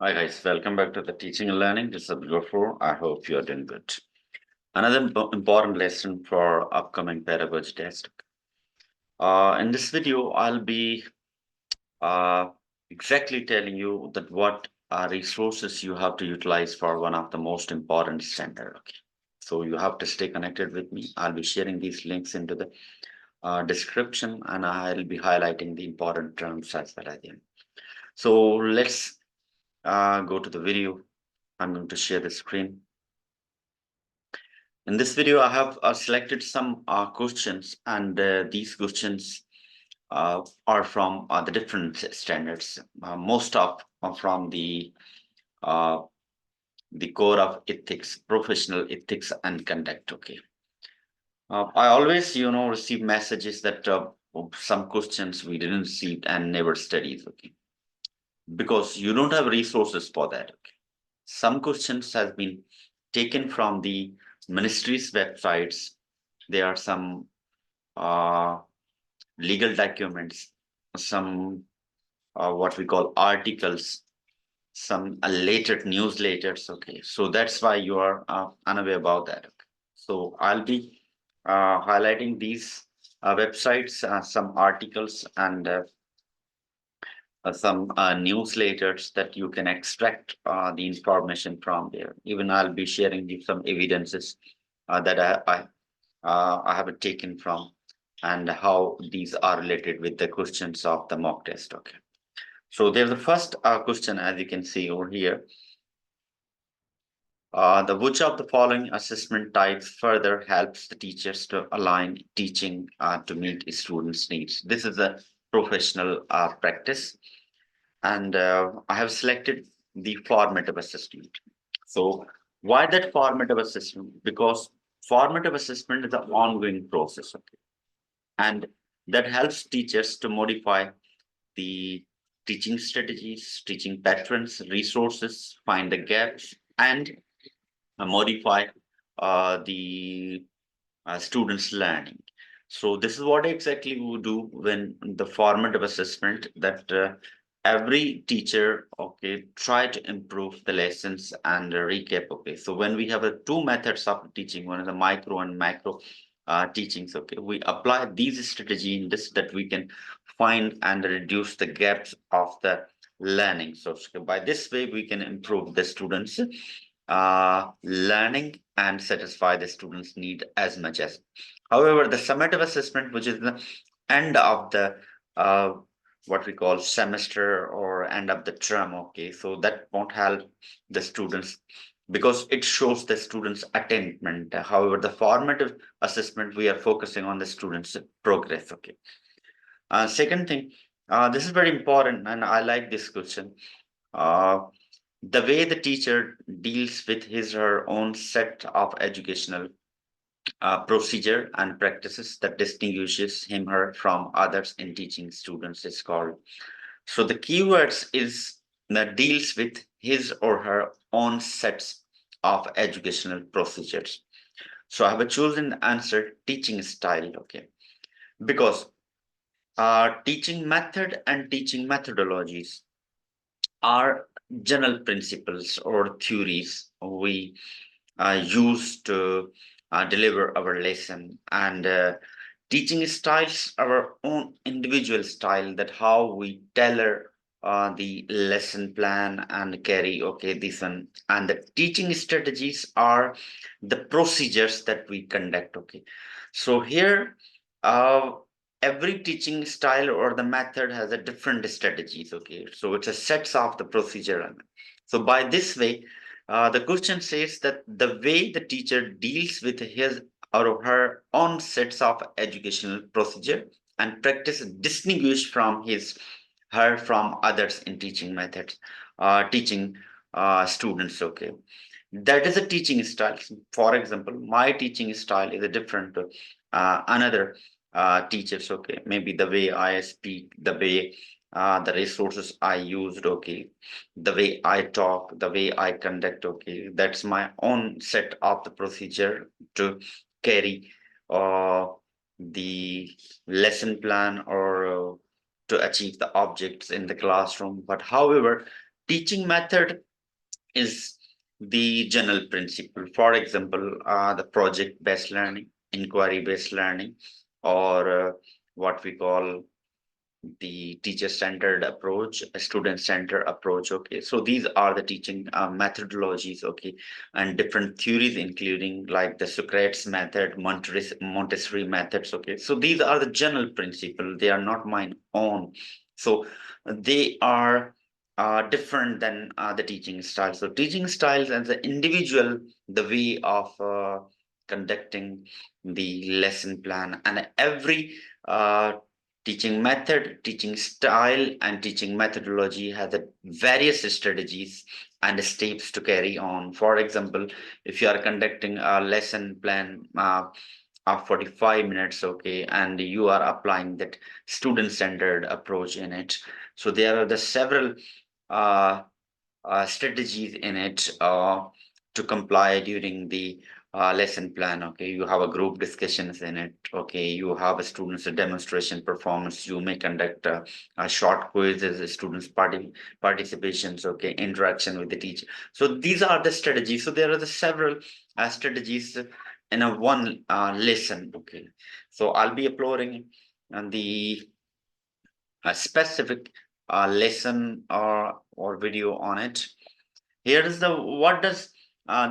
Hi guys, welcome back to the Teaching and Learning. This is Gopher. I hope you are doing good. Another important lesson for upcoming pedagogy test. In this video, I'll be uh, exactly telling you that what resources you have to utilize for one of the most important standard. Okay, so you have to stay connected with me. I'll be sharing these links into the description, and I'll be highlighting the important terms as well at the end. So let's go to the video. I'm going to share the screen. In this video, I have selected some questions, and these questions are from the different standards. Most of from uh, the core of ethics, professional ethics and conduct. Okay. I always, receive messages that some questions we didn't receive and never studied. Okay, because you don't have resources for that. Okay. Some questions has been taken from the ministry's websites. There are some uh, legal documents, some what we call articles, some later newsletters. Okay, so that's why you are unaware about that. Okay. So I'll be highlighting these websites, some articles, and some newsletters that you can extract the information from there. Even I'll be sharing you some evidences that I have taken from and how these are related with the questions of the mock test. Okay. So there's the first question, as you can see over here. The which of the following assessment types further helps the teachers to align teaching to meet students' needs? This is a professional practice, and I have selected the formative assessment. So why that formative assessment? Because formative assessment is an ongoing process, okay? And that helps teachers to modify the teaching strategies, teaching patterns, resources, find the gaps, and modify the students' learning. So this is what exactly we do when the formative assessment that every teacher, okay, try to improve the lessons and recap. Okay, so when we have two methods of teaching, one is the micro and macro teachings. Okay, we apply these strategy in this that we can find and reduce the gaps of the learning. So by this way, we can improve the students' learning and satisfy the students' need as much as. However, the summative assessment, which is the end of the uh, what we call semester or end of the term, okay, so that won't help the students because it shows the students' attainment. However, the formative assessment, we are focusing on the students' progress. Okay. Second thing, this is very important, and I like this question. Uh, the way the teacher deals with his or her own set of educational procedure and practices that distinguishes him or her from others in teaching students is called. So the keywords is that deals with his or her own sets of educational procedures. So I have chosen the answer teaching style, okay, because teaching method and teaching methodologies are general principles or theories we use to deliver our lesson, and teaching styles our own individual style that how we tailor the lesson plan and carry okay this one, and the teaching strategies are the procedures that we conduct. Okay, so here uh, every teaching style or the method has a different strategies. Okay, so it's a sets of the procedure. So by this way, the question says that the way the teacher deals with his or her own sets of educational procedure and practice distinguish from his her from others in teaching methods, teaching students. Okay, that is a teaching style. For example, my teaching style is a different to another teachers. Okay, maybe the way I speak, the way the resources I used, okay, the way I talk, the way I conduct, okay, that's my own set of the procedure to carry uh, the lesson plan or to achieve the objects in the classroom. But however, teaching method is the general principle. For example, the project-based learning, inquiry-based learning, or what we call the teacher-centered approach, a student-centered approach. Okay, so these are the teaching methodologies. Okay, and different theories, including like the Socrates method, Montessori methods. Okay, so these are the general principle. They are not mine own. So they are different than the teaching style. So teaching styles as an individual, the way of conducting the lesson plan, and every teaching method, teaching style, and teaching methodology has a various strategies and steps to carry on. For example, if you are conducting a lesson plan of 45 minutes, okay, and you are applying that student-centered approach in it. So there are the several uh, strategies in it to comply during the lesson plan. Okay, you have a group discussions in it. Okay, you have a students a demonstration performance. You may conduct a short quizzes, students participations. Okay, interaction with the teacher. So these are the strategies. So there are the several strategies in a one lesson. Okay, so I'll be uploading the specific lesson or video on it. Here is the what does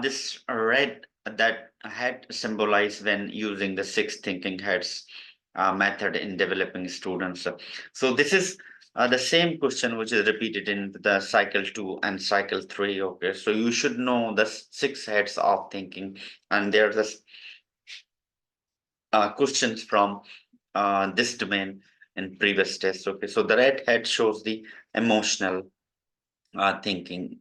this red that head symbolize when using the six thinking heads method in developing students. So this is the same question which is repeated in the cycle 2 and cycle 3. Okay, so you should know the six heads of thinking, and there's this questions from this domain in previous tests. Okay, so the red head shows the emotional thinking.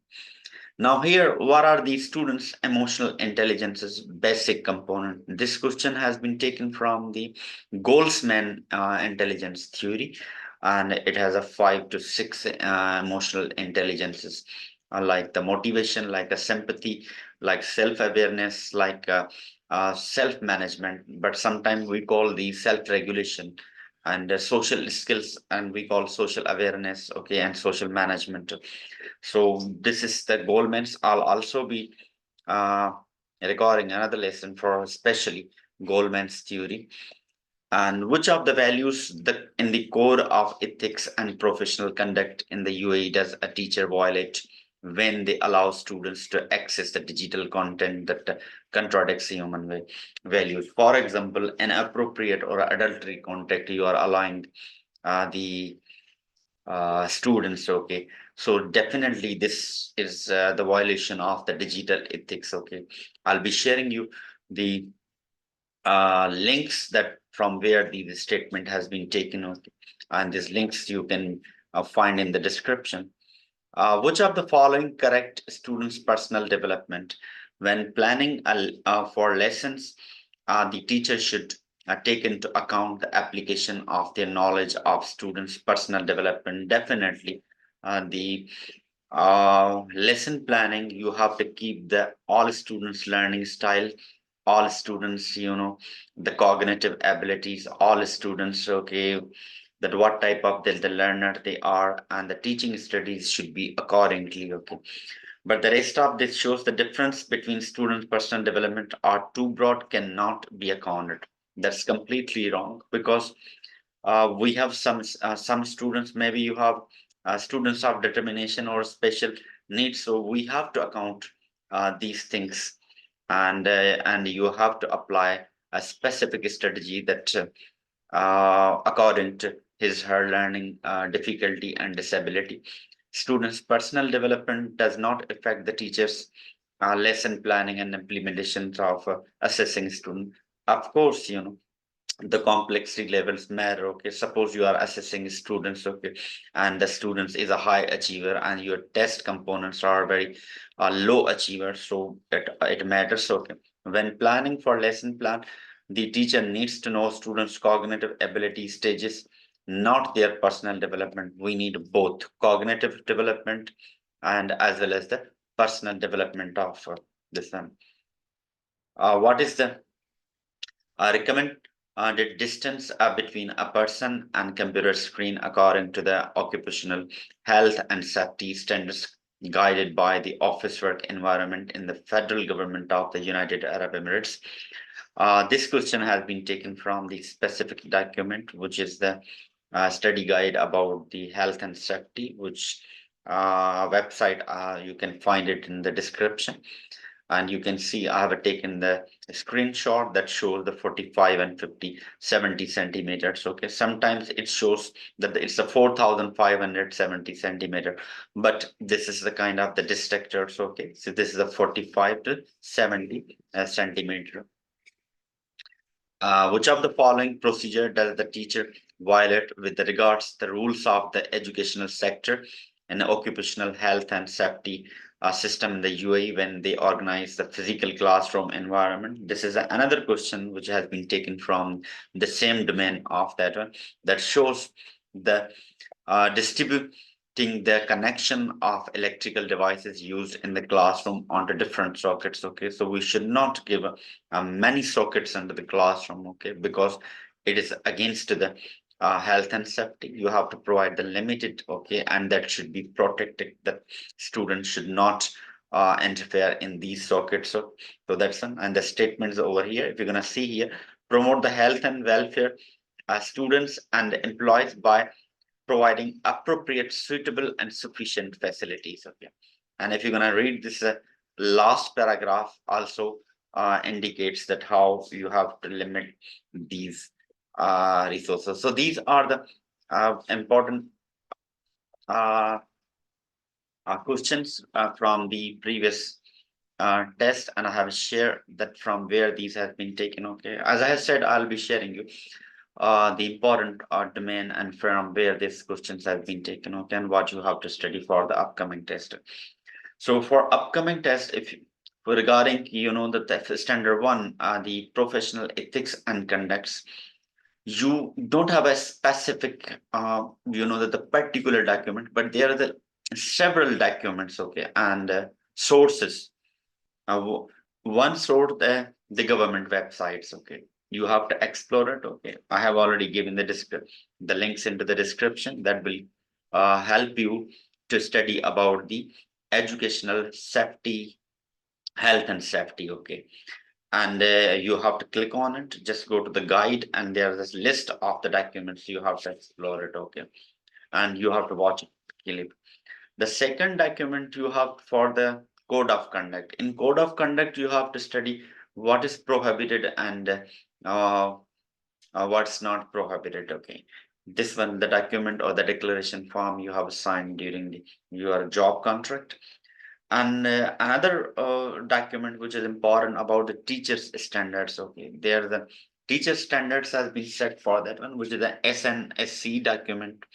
Now here, what are the students' emotional intelligence's basic component? This question has been taken from the Goldsman intelligence theory, and it has a 5 to 6 emotional intelligences, like the motivation, like a sympathy, like self-awareness, like self-management. But sometimes we call the self-regulation and social skills, and we call social awareness, okay, and social management. So this is the Goldman's. I'll also be uh, recording another lesson for especially Goldman's theory, and which of the values that in the core of ethics and professional conduct in the UAE does a teacher violate when they allow students to access the digital content that contradicts human values? For example, inappropriate or adultery content, you are allowing the students. Okay, so definitely this is the violation of the digital ethics. Okay, I'll be sharing you the links that from where the statement has been taken. Okay, and these links you can find in the description. Which of the following correct students personal development? When planning for lessons, the teacher should take into account the application of their knowledge of students personal development. Definitely the lesson planning, you have to keep the all students learning style, all students, the cognitive abilities, all students. Okay, that what type of the learner they are, and the teaching studies should be accordingly. Okay, but the rest of this shows the difference between students personal development are too broad, cannot be accounted. That's completely wrong, because we have some students, maybe you have students of determination or special needs, so we have to account these things, and you have to apply a specific strategy that according to his her learning difficulty and disability. Students personal development does not affect the teachers lesson planning and implementations of assessing student. Of course, the complexity levels matter. Okay, suppose you are assessing students, okay, and the students is a high achiever and your test components are very low achiever, so it matters. Okay, when planning for lesson plan, the teacher needs to know students cognitive ability stages, not their personal development. We need both cognitive development and as well as the personal development of this one. What is the recommend the distance between a person and computer screen according to the occupational health and safety standards guided by the office work environment in the federal government of the United Arab Emirates. This question has been taken from the specific document, which is the study guide about the health and safety, which website you can find it in the description. And you can see I have taken the screenshot that shows the 45 and 50, 70 centimeters. Okay, sometimes it shows that it's a 4,570 centimeter, but this is the kind of the detectors. Okay, so this is a 45 to 70 centimeter. Which of the following procedure does the teacher violate with regards to the rules of the educational sector and occupational health and safety system in the UAE when they organize the physical classroom environment? This is another question which has been taken from the same domain of that one, that shows the distributing the connection of electrical devices used in the classroom onto different sockets. Okay, so we should not give many sockets into the classroom, okay, because it is against the health and safety. You have to provide the limited, okay, and that should be protected. The students should not interfere in these sockets. So that's one. And the statements over here, if you're gonna see here, promote the health and welfare students and employees by providing appropriate, suitable, and sufficient facilities. Okay, and if you're gonna read this last paragraph, also indicates that how you have to limit these resources. So these are the important questions from the previous test, and I have shared that from where these have been taken. Okay, as I have said, I'll be sharing you the important domain and from where these questions have been taken, okay, and what you have to study for the upcoming test. So for upcoming test, if you, regarding that the standard one, the professional ethics and conducts, you don't have a specific that the particular document, but there are the several documents, okay, and sources. One source, the government websites, okay, you have to explore it. Okay, I have already given the links into the description that will help you to study about the educational safety, health and safety. Okay, and you have to click on it, just go to the guide, and there's this list of the documents you have to explore it. Okay, and you have to watch it clip. The second document you have for the code of conduct. In code of conduct, you have to study what is prohibited and what's not prohibited. Okay, this one, the document or the declaration form you have signed during your job contract. And another document which is important about the teachers standards. Okay, there the teacher standards has been set for that one, which is the SNSC document.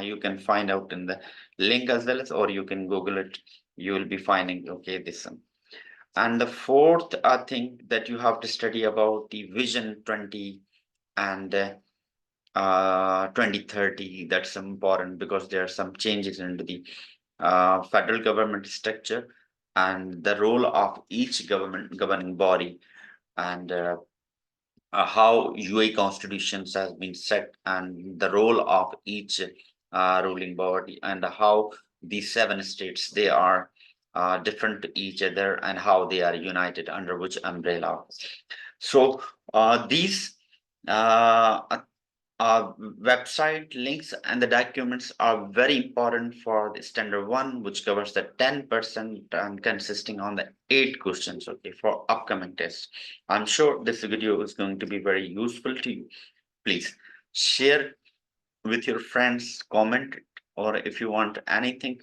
You can find out in the link as well as, or you can Google it. You will be finding, okay, this one. And the fourth thing that you have to study about the Vision 20 and 2030. That's important because there are some changes into the federal government structure and the role of each government governing body, and how UAE constitutions has been set and the role of each ruling body, and how these 7 states, they are different to each other and how they are united under which umbrella. So these uh, website links and the documents are very important for the standard one, which covers the 10% and consisting on the 8 questions, okay, for upcoming tests. I'm sure this video is going to be very useful to you. Please share with your friends, comment, or if you want anything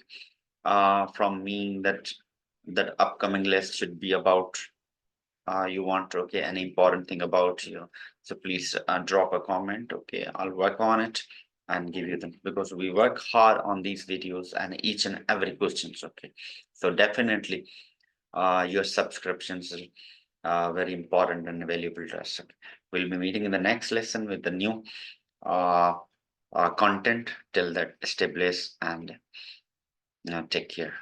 from me that upcoming list should be about, you want, okay, any important thing about you, so please drop a comment. Okay, I'll work on it and give you them, because we work hard on these videos and each and every questions. Okay, so definitely your subscriptions is very important and valuable to us. Okay. We'll be meeting in the next lesson with the new content. Till that, stay blessed and take care.